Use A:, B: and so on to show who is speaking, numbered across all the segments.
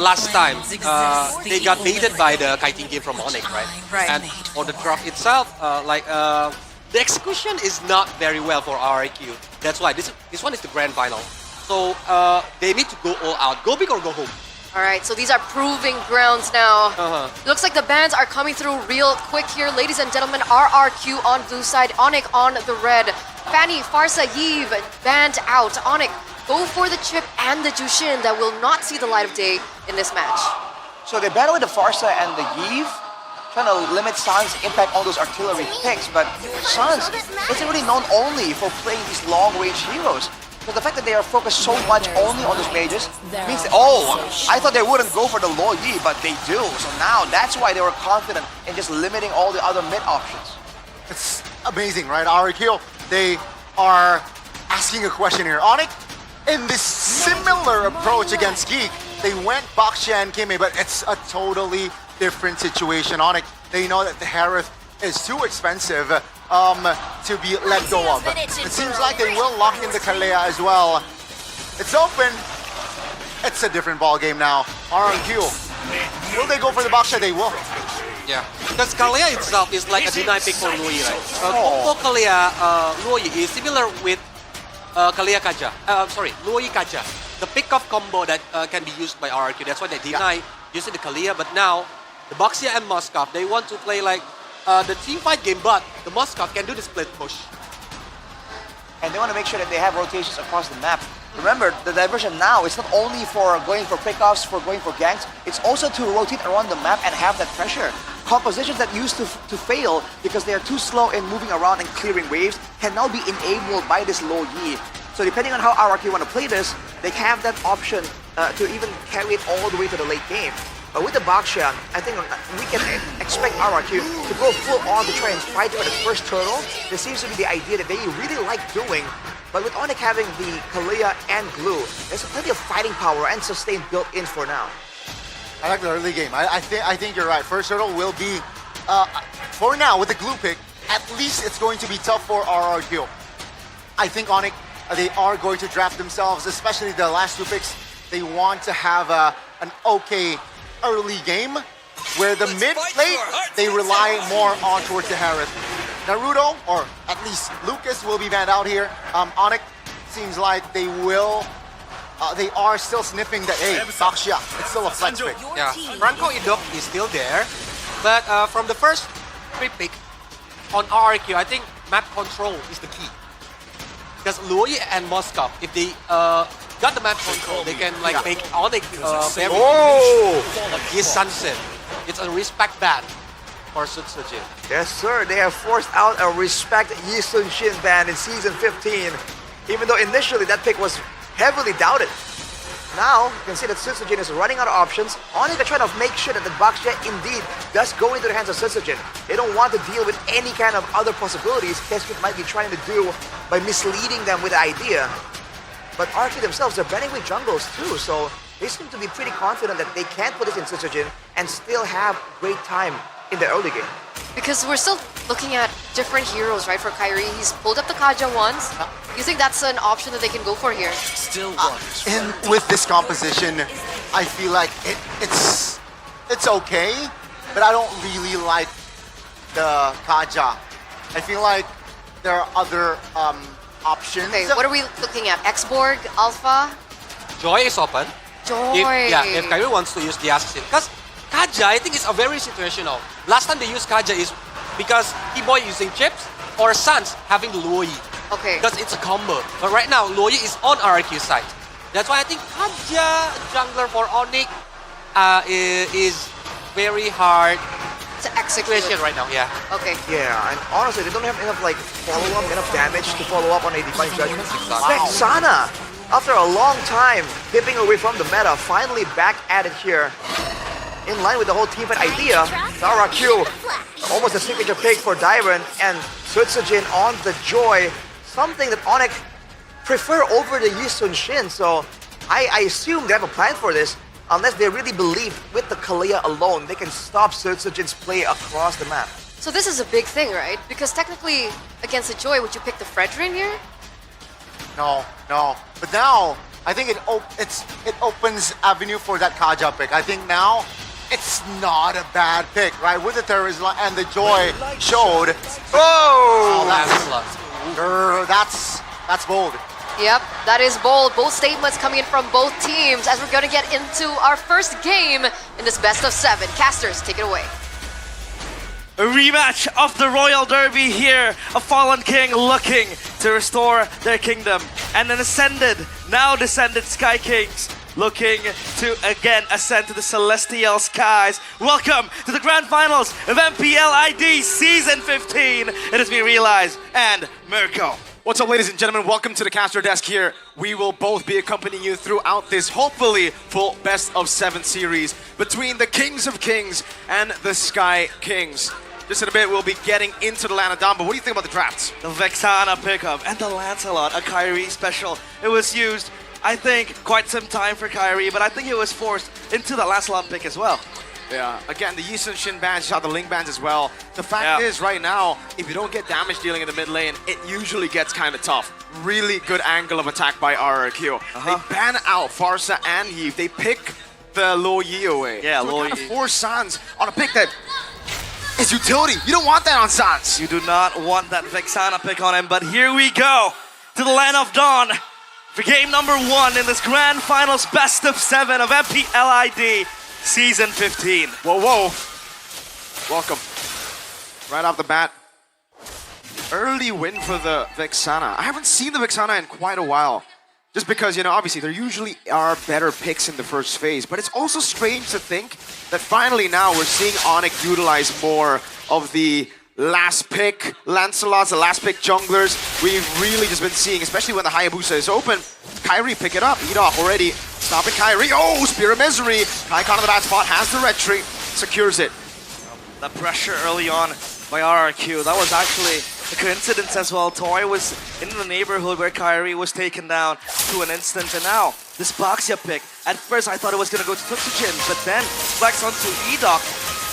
A: last time, they got baited by the kiting game from ONIC, right?
B: Right.
A: And for the draft itself, the execution is not very well for RRQ. That's why this one is the grand final. So they need to go all out, go big or go home.
B: All right, so these are proving grounds now. Looks like the bans are coming through real quick here. Ladies and gentlemen, RRQ on blue side, ONIC on the red. Fanny, Farsa, Yves banned out. ONIC go for the chip and the Jushin that will not see the light of day in this match.
C: So they battle with the Farsa and the Yves, trying to limit Sun's impact on those artillery picks, but Sun's isn't really known only for playing these long-range heroes. So the fact that they are focused so much only on those mages means that, I thought they wouldn't go for the low Yi, but they do. So now that's why they were confident in just limiting all the other mid options.
D: It's amazing, right? RRQ, they are asking a question here. ONIC, in this similar approach against Geek, they went Baxia and Kime, but it's a totally different situation. ONIC, they know that the Harith is too expensive to be let go of. It seems like they will lock in the Kalea as well. It's open. It's a different ball game now. RRQ, will they go for the Baxia? They will.
A: Yeah, because Kalea itself is like a deny pick for Luoyi, right? Combo Kalea Luoyi is similar with Kalea Kaja. Luoyi Kaja. The pick-off combo that can be used by RRQ. That's why they deny using the Kalea. But now, the Baxia and Moskov, they want to play like the team fight game, but the Moskov can do the split push.
C: And they want to make sure that they have rotations across the map. Remember, the diversion now is not only for going for pickoffs, for going for ganks, it's also to rotate around the map and have that pressure. Compositions that used to fail because they are too slow in moving around and clearing waves can now be enabled by this low Yi. So depending on how RRQ want to play this, they have that option to even carry it all the way to the late game. But with the Baxia, I think we can expect RRQ to go full on to try and fight for the first turtle. This seems to be the idea that they really like doing. But with ONIC having the Kalea and Glue, there's plenty of fighting power and sustain built in for now.
D: I like the early game. I think you're right. First turtle will be, for now, with the Glue pick, at least it's going to be tough for RRQ. I think ONIC, they are going to draft themselves, especially the last two picks. They want to have an okay early game where the mid late they rely more on towards the Harith. Naruto, or at least Lucas, will be banned out here. ONIC seems like they will. They are still sniffing that, hey, Baxia, it's still a flex pick.
A: Yeah, Franco Idok is still there, but from the first free pick on RRQ, I think map control is the key. Because Luoyi and Moskov, if they got the map control, they can like make ONIC very his sunset. It's a respect ban for Sutsujin.
C: Yes, sir. They have forced out a respect Yi Sun-shin ban in Season 15. Even though initially that pick was heavily doubted. Now, you can see that Sutsujin is running out of options. ONIC are trying to make sure that the Baxia indeed does go into the hands of Sutsujin. They don't want to deal with any kind of other possibilities Keskit might be trying to do by misleading them with the idea. But RRQ themselves, they're banning with jungles too, so they seem to be pretty confident that they can put this in Sutsujin and still have great time in the early game.
B: Because we're still looking at different heroes, right? For Kyrie, he's pulled up the Kaja once. You think that's an option that they can go for here?
A: Still one.
D: And with this composition, I feel like it's okay, but I don't really like the Kaja. I feel like there are other options.
B: Okay, what are we looking at? X-Borg, Alpha?
A: Joy is open.
B: Joy!
A: If Kyrie wants to use the assassin. Because Kaja, I think it's a very situational. Last time they used Kaja is because T-Boy using chips or Sans having the Luoyi.
B: Okay.
A: Because it's a combo. But right now, Luoyi is on RRQ side. That's why I think Kaja jungler for ONIC is very hard
B: To execute.
A: situation right now. Yeah.
B: Okay.
C: Yeah, and honestly, they don't have enough like follow-up, enough damage to follow up on a Divine Judgment. Wow. Sana, after a long time dipping away from the meta, finally back at it here. In line with the whole teamfight idea, RRQ, almost a signature pick for Dairon, and Sutsujin on the Joy, something that ONIC prefer over the Yi Sun-shin, so I assume they have a plan for this, unless they really believe with the Kalea alone, they can stop Sutsujin's play across the map.
B: So this is a big thing, right? Because technically, against the Joy, would you pick the Fredrin here?
D: No. But now, I think it opens avenue for that Kaja pick. I think now it's not a bad pick, right? With the terrorist line and the joy showed. Oh, that's bold.
B: Yep, that is bold. Both statements coming in from both teams as we're going to get into our first game in this best of 7. Casters, take it away.
E: A rematch of the Royal Derby here. A fallen king looking to restore their kingdom. And an now descended Sky Kings looking to again ascend to the celestial skies. Welcome to the grand finals of MPL ID Season 15. It is me, Realize, and Mirko.
F: What's up, ladies and gentlemen? Welcome to the caster desk here. We will both be accompanying you throughout this, hopefully, full best of 7 series between the Kings of Kings and the Sky Kings. Just in a bit, we'll be getting into the land of Dawn, but what do you think about the drafts?
E: The Vexana pickup and the Lancelot, a Kyrie special. It was used, I think, quite some time for Kyrie, but I think it was forced into the Lancelot pick as well.
F: Yeah, again, the Yisun Shin bands, you saw the Ling bands as well. The fact is, right now, if you don't get damage dealing in the mid lane, it usually gets kind of tough. Really good angle of attack by RRQ. They ban out Farsa and Yves. They pick the Lo Yi away.
E: Yeah,
F: so
E: Lo
F: kind of
E: Yi.
F: force Sans on a pick that is utility. You don't want that on Sans.
E: You do not want that Vexana pick on him, but here we go to the land of Dawn for game number 1 in this grand finals best of 7 of MPL ID Season 15.
F: Whoa, whoa. Welcome. Right off the bat. Early win for the Vexana. I haven't seen the Vexana in quite a while. Just because, you know, obviously there usually are better picks in the first phase, but it's also strange to think that finally now we're seeing ONIC utilize more of the last pick Lancelots, the last pick junglers. We've really just been seeing, especially when the Hayabusa is open, Kyrie pick it up. Edoch already stopping Kyrie. Oh, Spear of Misery. Kaikon on the bad spot, has the retreat, secures it.
E: The pressure early on by RRQ, that was actually a coincidence as well. Toy was in the neighborhood where Kyrie was taken down to an instant, and now this Baxia pick. At first I thought it was going to go to Tutsujin, but then flex onto Edoch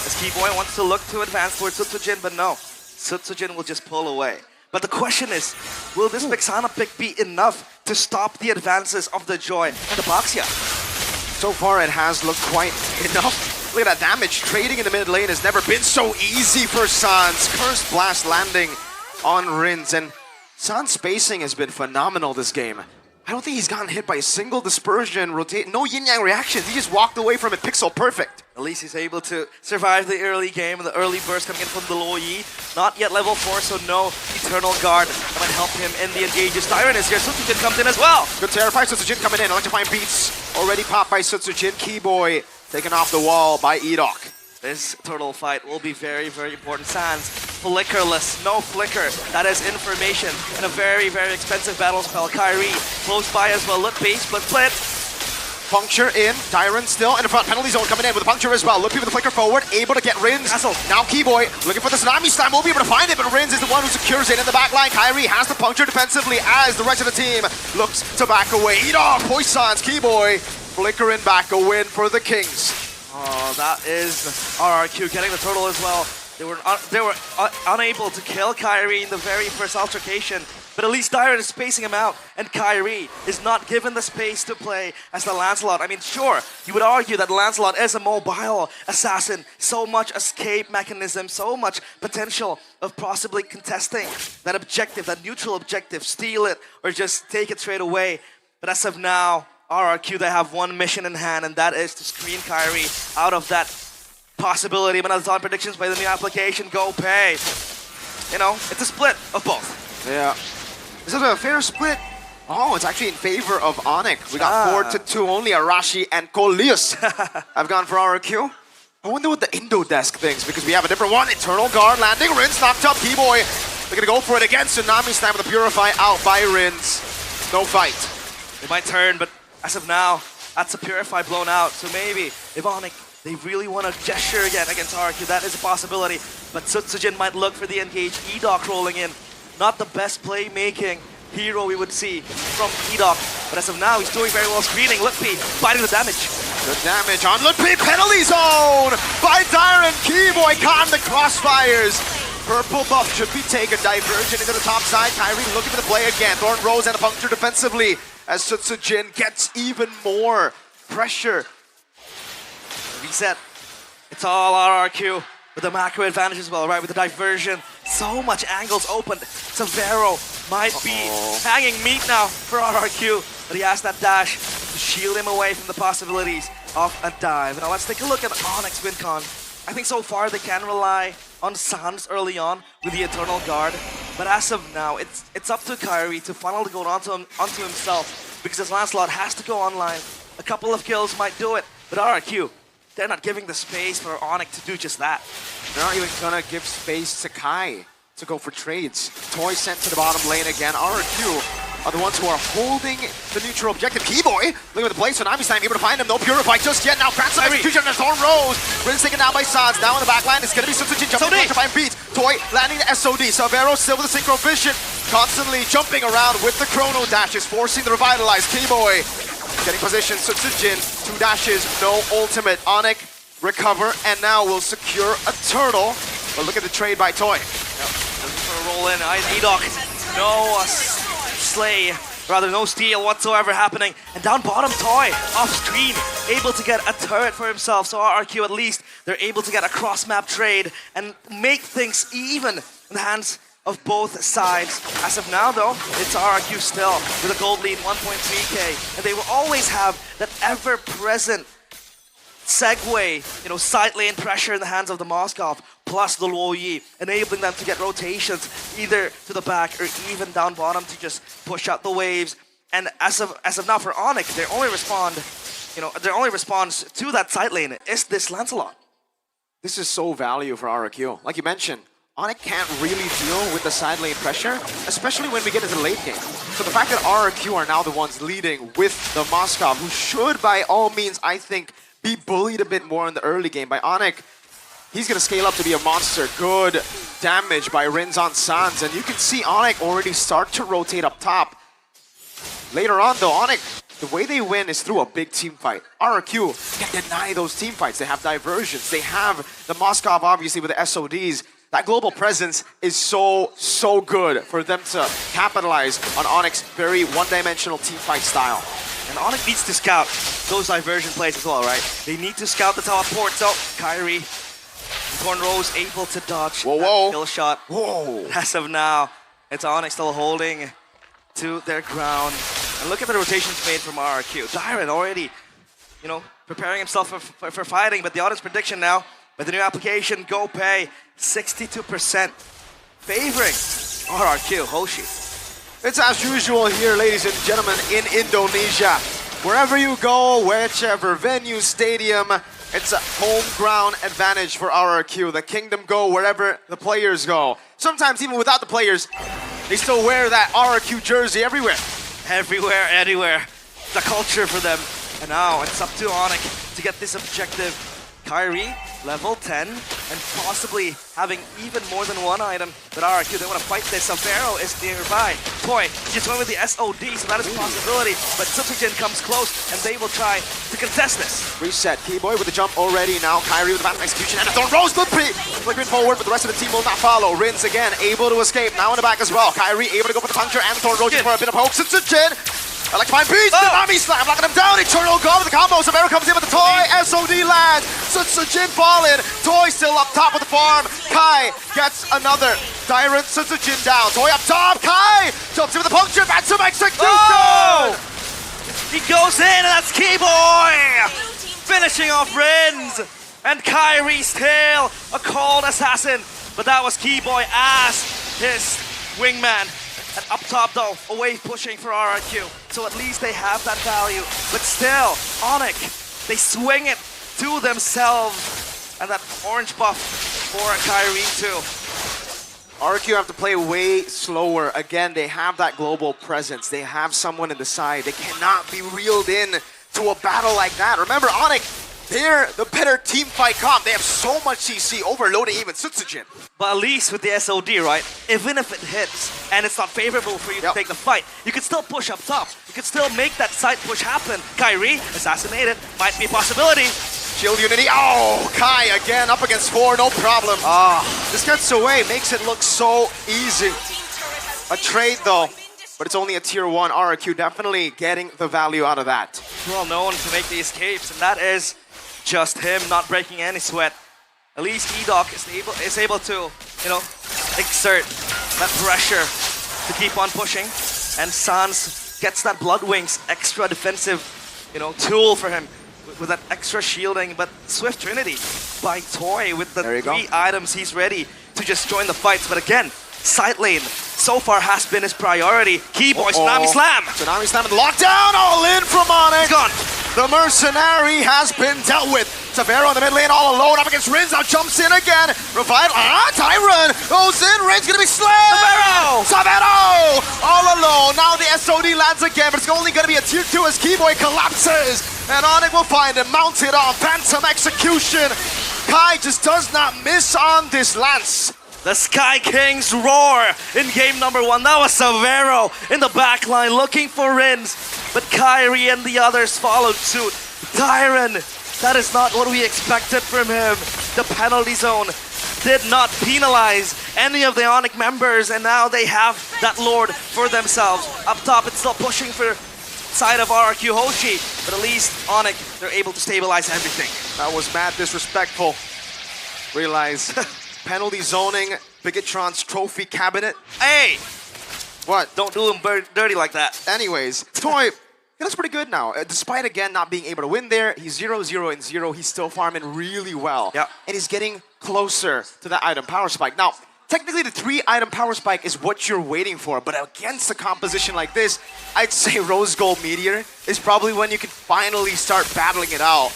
E: as Keyboy wants to look to advance towards Tutsujin, but no, Tutsujin will just pull away. But the question is, will this Vexana pick be enough to stop the advances of the Joy and the Baxia?
F: So far it has looked quite enough. Look at that damage. Trading in the mid lane has never been so easy for Sans. Curse Blast landing on Rins, and Sans spacing has been phenomenal this game. I don't think he's gotten hit by a single dispersion, rotate, no yin-yang reactions. He just walked away from it pixel perfect.
E: At least he's able to survive the early game, the early burst coming in from the Lo Yi. Not yet level 4, so no Eternal Guard that might help him in the engages. Tyron is here, Sutsujin comes in as well.
F: Good terrify, Sutsujin coming in. Electrifying beats already popped by Sutsujin. Keyboy taken off the wall by Edoch.
E: This turtle fight will be very, very important. Sans, flickerless, no flicker. That is information and a very, very expensive battle spell. Kyrie, close by as well. Look base, but split.
F: Puncture in, Tyron still in the front, penalty zone coming in with the puncture as well. Look with the flicker forward, able to get Rins.
E: Castle.
F: Now Keyboy looking for the tsunami slam, won't be able to find it, but Rins is the one who secures it in the back line. Kyrie has the puncture defensively as the rest of the team looks to back away. Edoch, Poisons, Keyboy, flickering back a win for the Kings.
E: Oh, that is RRQ getting the turtle as well. They were unable to kill Kyrie in the very first altercation, but at least Tyron is spacing him out, and Kyrie is not given the space to play as the Lancelot. I mean, sure, you would argue that Lancelot is a mobile assassin, so much escape mechanism, so much potential of possibly contesting that objective, that neutral objective, steal it or just take it straight away. But as of now, RRQ, they have one mission in hand, and that is to screen Kyrie out of that possibility. Manazon predictions by the new application, go pay. You know, it's a split of both.
F: Yeah. Is it a fair split? Oh, it's actually in favor of ONIC. We got 4-2 only. Arashi and Kolius have gone for RRQ. I wonder what the Indo desk thinks, because we have a different one. Eternal Guard landing. Rins knocked up. Keyboy, they're going to go for it again. Tsunami Slam with the Purify out by Rins. No fight.
E: They might turn, but as of now, that's a Purify blown out. So maybe if ONIC, they really want to gesture again against RRQ, that is a possibility. But Sutsujin might look for the engage. Edoch rolling in. Not the best playmaking hero we would see from Edoch. But as of now, he's doing very well screening. Lutpi fighting the damage.
F: Good damage on Lutpi. Penalty zone by Tyron. Keyboy caught in the crossfires. Purple buff should be taken. Divergent into the top side. Kyrie looking for the play again. Thorn Rose and a puncture defensively. as Sutsujin gets even more pressure.
E: Reset. It's all RRQ with the macro advantage as well, right? With the diversion. So much angles open. Severo might be hanging meat now for RRQ, but he has that dash to shield him away from the possibilities of a dive. Now let's take a look at ONIC WinCon. I think so far they can rely on Sans early on with the Eternal Guard, but as of now, it's up to Kyrie to finally go onto himself, because his Lancelot has to go online. A couple of kills might do it, but RRQ, they're not giving the space for ONIC to do just that.
F: They're not even gonna give space to Kai to go for trades. Toy sent to the bottom lane again. RRQ are the ones who are holding the neutral objective. Keyboy, looking at the place, so Nami's time able to find him. No Purify just yet. Now cracks some execution and Thorn Rose. Rin's taken down by Sans. Now in the back line, it's gonna be Sutsujin jumping to find beat. Toy landing the SOD. Severo still with the Synchro Vision. Constantly jumping around with the Chrono Dashes, forcing the Revitalize. Keyboy getting position. Sutsujin, 2 dashes, no ultimate. ONIC recover, and now will secure a turtle. But look at the trade by Toy.
E: Looking for a roll in. Edok, no slay, rather no steal whatsoever happening. And down bottom, Toy, off screen, able to get a turret for himself. So RRQ, at least, they're able to get a cross-map trade and make things even in the hands of both sides. As of now, though, it's RRQ still with a gold lead, 1.3k. And they will always have that ever-present segue, side lane pressure in the hands of the Moskov, plus the Luo Yi, enabling them to get rotations either to the back or even down bottom to just push out the waves. And as of now for ONIC, their only response to that side lane is this Lancelot.
F: This is so value for RRQ. Like you mentioned, ONIC can't really deal with the side lane pressure, especially when we get into the late game. So the fact that RRQ are now the ones leading with the Moskov, who should by all means, I think, be bullied a bit more in the early game by ONIC. He's going to scale up to be a monster. Good damage by Rins on Sans. And you can see ONIC already start to rotate up top. Later on though, ONIC, the way they win is through a big team fight. RRQ can deny those team fights. They have diversions. They have the Moskov obviously with the SODs. That global presence is so good for them to capitalize on ONIC's very one-dimensional team fight style.
E: And ONIC needs to scout those diversion plays as well, right? They need to scout the teleport. So Kyrie, Thorn Rose able to dodge that kill shot.
F: Whoa!
E: As of now, it's ONIC still holding to their ground. And look at the rotations made from RRQ. Dyron already, preparing himself for fighting, but the audience prediction now, with the new application, Go Pay, 62% favoring RRQ, Hoshi.
F: It's as usual here, ladies and gentlemen, in Indonesia. Wherever you go, whichever venue, stadium, it's a home ground advantage for RRQ. The Kingdom go wherever the players go. Sometimes even without the players, they still wear that RRQ jersey everywhere.
E: Everywhere, anywhere. The culture for them. And now it's up to ONIC to get this objective. Kyrie, level 10, and possibly having even more than one item. But RRQ, they want to fight this. Severo is nearby. Toy just went with the SOD, so that is a possibility. But Sutsujin comes close, and they will try to contest this.
F: Reset. Keyboy with the jump already. Now Kyrie with the battle execution and a Thorn Rose. Good pre. Flickering forward, but the rest of the team will not follow. Rins again, able to escape. Now in the back as well. Kyrie able to go for the puncture and the Thorn Rose just for a bit of hope. Sutsujin. I like to find beats. The Nami slam, knocking him down. Eternal go with the combo. Severo comes in with the Toy. SOD lands. Sutsujin fallen. Toy still up top with the farm. Kai gets another. Tyrant Sutsujin down. Toy up top. Kai jumps in with the puncture. That's some execution.
E: Oh! He goes in, and that's Keyboy finishing off Rins. And Kyrie's tail, a cold assassin. But that was Keyboy as his wingman. And up top though, away pushing for RRQ. So at least they have that value. But still, ONIC, they swing it to themselves. And that orange buff for Kyrie too.
F: RRQ have to play way slower. Again, they have that global presence. They have someone in the side. They cannot be reeled in to a battle like that. Remember, ONIC, they're the better team fight comp. They have so much CC, overloading even Sutsujin.
E: But at least with the SOD, right? Even if it hits and it's not favorable for you to take the fight, you can still push up top. You can still make that side push happen. Kyrie, assassinated, might be a possibility.
F: Shield Unity. Oh, Kai again up against 4, no problem. This gets away, makes it look so easy. A trade though. but it's only a tier 1. RRQ definitely getting the value out of that.
E: Well known to make the escapes, and that is just him not breaking any sweat. At least E-Doc is able to, you know, exert that pressure to keep on pushing. And Sans gets that Blood Wings extra defensive, you know, tool for him with that extra shielding. But Swift Trinity by Toy with the 3 items, he's ready to just join the fights. But again, side lane so far has been his priority. Keyboy, Tsunami Slam!
F: Tsunami Slam and lockdown, all in from ONIC.
E: Gone.
F: The Mercenary has been dealt with. Savero in the mid lane all alone up against Rinz. Now jumps in again. Revive. Tyron goes in. Rinz gonna be slain. Savero all alone. Now the SOD lands again, but it's only gonna be a tier 2 as Keyboy collapses. And ONIC will find him mounted on Phantom Execution. Kai just does not miss on this lance.
E: The Sky Kings roar in game number 1. That was Savero in the backline looking for Rinz. But Kyrie and the others followed suit. Tyron, that is not what we expected from him. The penalty zone did not penalize any of the ONIC members, and now they have that Lord for themselves. Up top, it's still pushing for side of RRQ Hoshi, but at least ONIC, they're able to stabilize everything.
F: That was mad disrespectful. Realize penalty zoning, Bigatron's trophy cabinet.
E: Hey!
F: What?
E: Don't do him dirty like that.
F: Anyways, Toy, he looks pretty good now. Despite, again, not being able to win there, he's 0-0-0. He's still farming really well.
E: Yeah.
F: And he's getting closer to that item power spike. Now, technically, the 3-item power spike is what you're waiting for, but against a composition like this, I'd say Rose Gold Meteor is probably when you can finally start battling it out.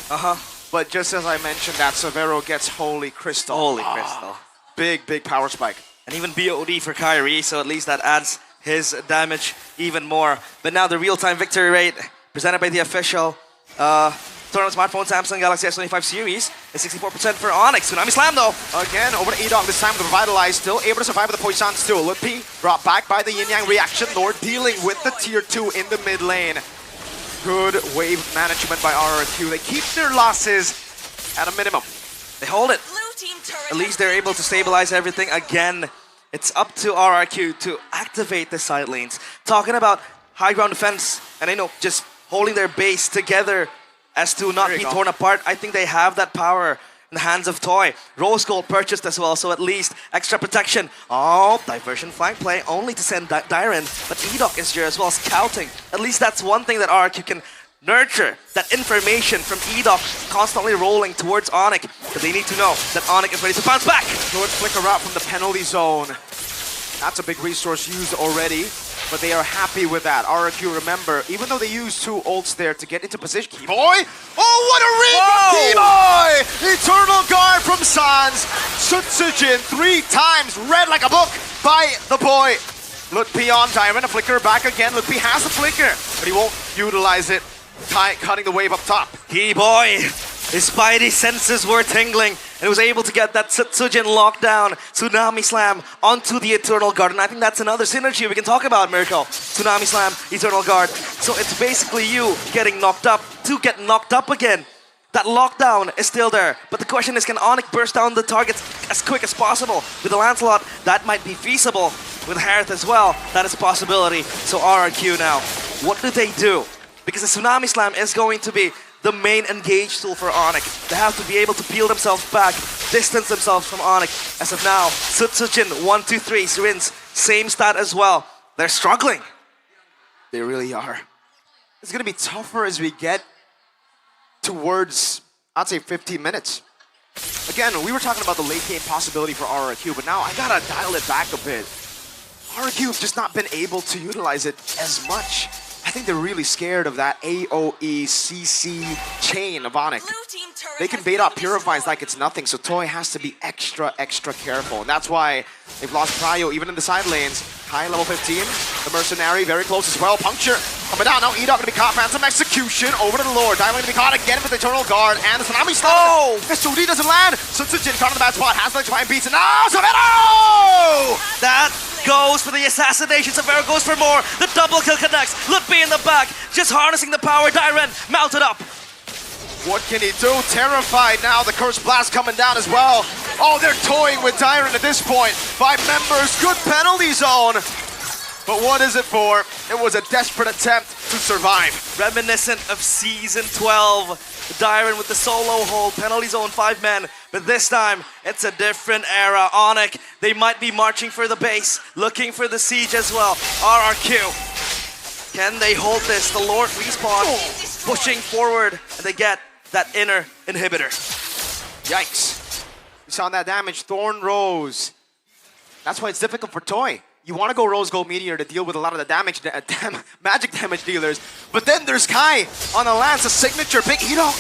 F: But just as I mentioned, that Savero gets Holy Crystal.
E: Holy Crystal.
F: Big, big power spike.
E: And even BOD for Kyrie, so at least that adds his damage even more. But now the real-time victory rate presented by the official tournament smartphone Samsung Galaxy S25 series is 64% for ONIC. Tsunami Slam though.
F: Again, over to E-Dog this time with the Revitalize, still able to survive with the Poison still. Lupi brought back by the Yin Yang reaction Lord, dealing with the tier 2 in the mid lane. Good wave management by RRQ. They keep their losses at a minimum.
E: They hold it. At least they're able to stabilize everything again. It's up to RRQ to activate the side lanes. Talking about high ground defense, and just holding their base together as to not be torn apart. I think they have that power in the hands of Toy. Rose Gold purchased as well, so at least extra protection. Oh, diversion flank play only to send Dyren, but E-Doc is here as well, scouting. At least that's one thing that RRQ can nurture, that information from E-Doc constantly rolling towards ONIC. But they need to know that ONIC is ready to bounce back.
F: Good flicker out from the penalty zone. That's a big resource used already, but they are happy with that. RRQ, remember, even though they used 2 ults there to get into position. Keyboy! Oh, what a read from Keyboy! Eternal Guard from Sans. Sutsujin 3 times read like a book by the boy. Lutpi on Dyron, a flicker back again. Lutpi has the flicker, but he won't utilize it. Cutting the wave up top.
E: Keyboy, his spidey senses were tingling and was able to get that Sutsujin lockdown, Tsunami Slam onto the Eternal Guard. And I think that's another synergy we can talk about, Miracle. Tsunami Slam, Eternal Guard. So it's basically you getting knocked up to get knocked up again. That lockdown is still there. But the question is, can ONIC burst down the targets as quick as possible? With the Lancelot, that might be feasible. With Harith as well, that is a possibility. So RRQ now, what do they do? Because the Tsunami Slam is going to be the main engage tool for ONIC. They have to be able to peel themselves back, distance themselves from ONIC. As of now, Sutsujin, 1, 2, 3, Rinz, same stat as well. They're struggling.
F: They really are. It's going to be tougher as we get towards, I'd say, 15 minutes. Again, we were talking about the late game possibility for RRQ, but now I got to dial it back a bit. RRQ have just not been able to utilize it as much. I think they're really scared of that AoE CC chain of ONIC. They can bait out Purifies like it's nothing, so Toy has to be extra careful. And that's why they've lost Prio even in the side lanes. High level 15, the Mercenary very close as well. Puncture coming down, now E-Dog gonna be caught. Phantom Execution over to the Lord. Diamond gonna be caught again with the Eternal Guard and the Tsunami Slam. Oh! SOD doesn't land. Sutsujin caught in the bad spot. Has to try and beat it. Now Savero!
E: That goes for the assassination. Savero goes for more. The double kill connects. Lutpi in the back, just harnessing the power. Dyren mounted up.
F: What can he do? Terrified now. The Curse Blast coming down as well. Oh, they're toying with Dyren at this point. 5 members. Good penalty zone. But what is it for? It was a desperate attempt to survive.
E: Reminiscent of Season 12. Dyron with the solo hold, penalty zone 5 men. But this time, it's a different era. ONIC, they might be marching for the base, looking for the siege as well. RRQ, can they hold this? The Lord respawn, pushing forward, and they get that inner inhibitor.
F: Yikes. We saw that damage. Thorn Rose. That's why it's difficult for Toy. You want to go Rose Gold Meteor to deal with a lot of the damage, magic damage dealers. But then there's Kai on the Lance, a signature big Hito.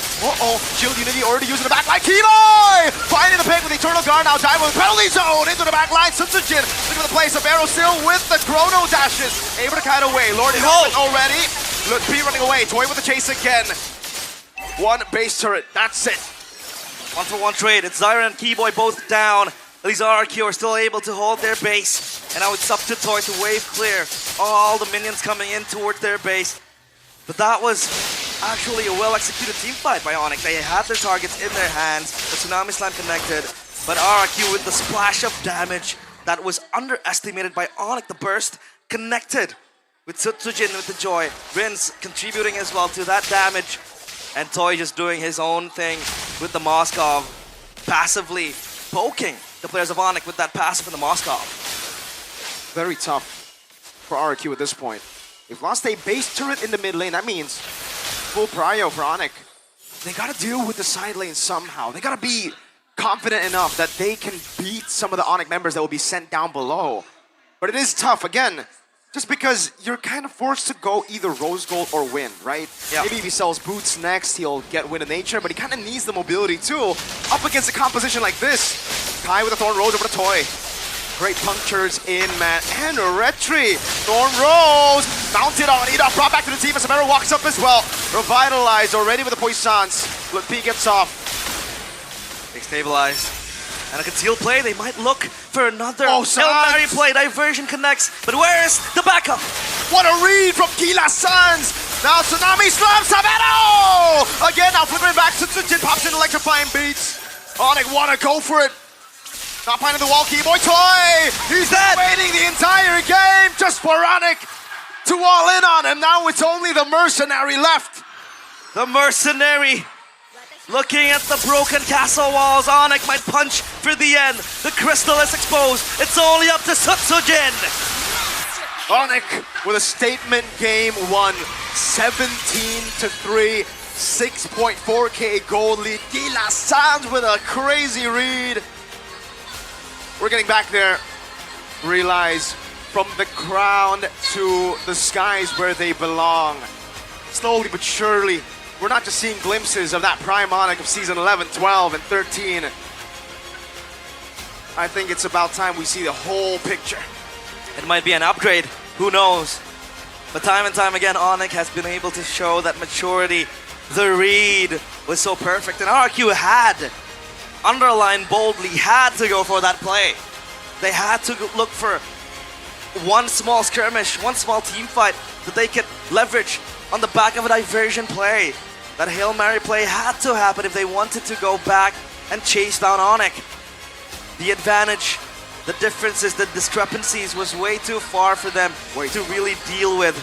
F: Shield Unity already using the backline. Kiboy! Finding the pick with Eternal Guard, now dive with penalty zone into the backline. Sutsujin looking for the place of Arrow still with the Chrono dashes. Able to kite away. Lord is already. Look, P running away. Toy with the chase again. One base turret, that's it.
E: 1-for-1 trade. It's Zyra and Keyboy both down. At least RRQ are still able to hold their base. And now it's up to Toy to wave clear all the minions coming in towards their base. But that was actually a well-executed team fight by ONIC. They had their targets in their hands. The Tsunami Slam connected. But RRQ with the splash of damage that was underestimated by ONIC. The burst connected with Sutsujin with the Joy. Rin's contributing as well to that damage. And Toy just doing his own thing with the Moskov. Passively poking the players of ONIC with that passive in the Moskov.
F: Very tough for RRQ at this point. They've lost a base turret in the mid lane. That means full prio for ONIC. They gotta deal with the side lane somehow. They gotta be confident enough that they can beat some of the ONIC members that will be sent down below. But it is tough, again, just because you're kind of forced to go either Rose Gold or win, right?
E: Yeah.
F: Maybe if he sells boots next, he'll get Wind of Nature, but he kind of needs the mobility too. Up against a composition like this. Kai with a Thorn Rose over to Toy. Great punctures in, man. And Retri. Thorn Rose. Mounted on Ida. Brought back to the team as Samara walks up as well. Revitalized already with the Poissons. Look, P gets off.
E: They stabilize. And a concealed play. They might look for another
F: Oh,
E: Hail Mary play. Diversion connects. But where's the backup?
F: What a read from Kila Sans. Now Tsunami slams Savero. Again, now flipping back to Tsujin. Pops in electrifying beats. ONIC wanna go for it. Not finding the wall, Keyboy Toy! He's dead! Waiting the entire game just for ONIC to all in on him. Now it's only the Mercenary left.
E: The Mercenary looking at the broken castle walls. ONIC might punch for the end. The crystal is exposed. It's only up to Sutsujin.
F: ONIC with a statement game one. 17-3. 6.4k gold lead. Kila Sans with a crazy read. We're getting back there. Realize from the ground to the skies where they belong. Slowly but surely, we're not just seeing glimpses of that prime ONIC of season 11, 12, and 13. I think it's about time we see the whole picture.
E: It might be an upgrade. Who knows? But time and time again, ONIC has been able to show that maturity. The read was so perfect. And RRQ had, underlined boldly, had to go for that play. They had to look for one small skirmish, one small team fight that they could leverage on the back of a diversion play. That Hail Mary play had to happen if they wanted to go back and chase down ONIC. The advantage, the differences, the discrepancies was way too far for them to really deal with.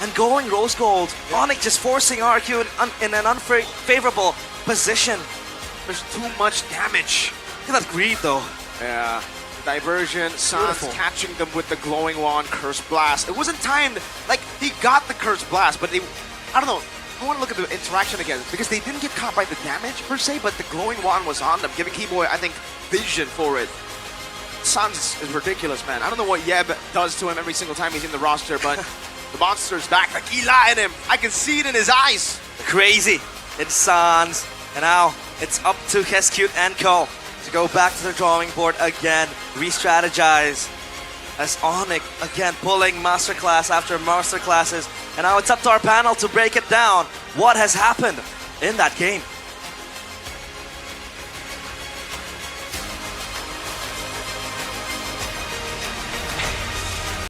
E: And going Rose Gold, ONIC just forcing RRQ in an unfavorable position.
F: There's too much damage.
E: Look at that greed though.
F: Yeah. Diversion, Sans catching them with the glowing wand, Curse Blast. It wasn't timed, like, he got the Curse Blast, but they, I don't know, I want to look at the interaction again, because they didn't get caught by the damage per se, but the glowing wand was on them, giving Keyboy, I think, vision for it. Sans is ridiculous, man. I don't know what Yeb does to him every single time he's in the roster, but the monster's back, the Kila in him. I can see it in his eyes.
E: Crazy. It's Sans. And now it's up to Heskute and Co. to go back to the drawing board again, re-strategize. As ONIC again pulling masterclass after masterclasses. And now it's up to our panel to break it down. What has happened in that game?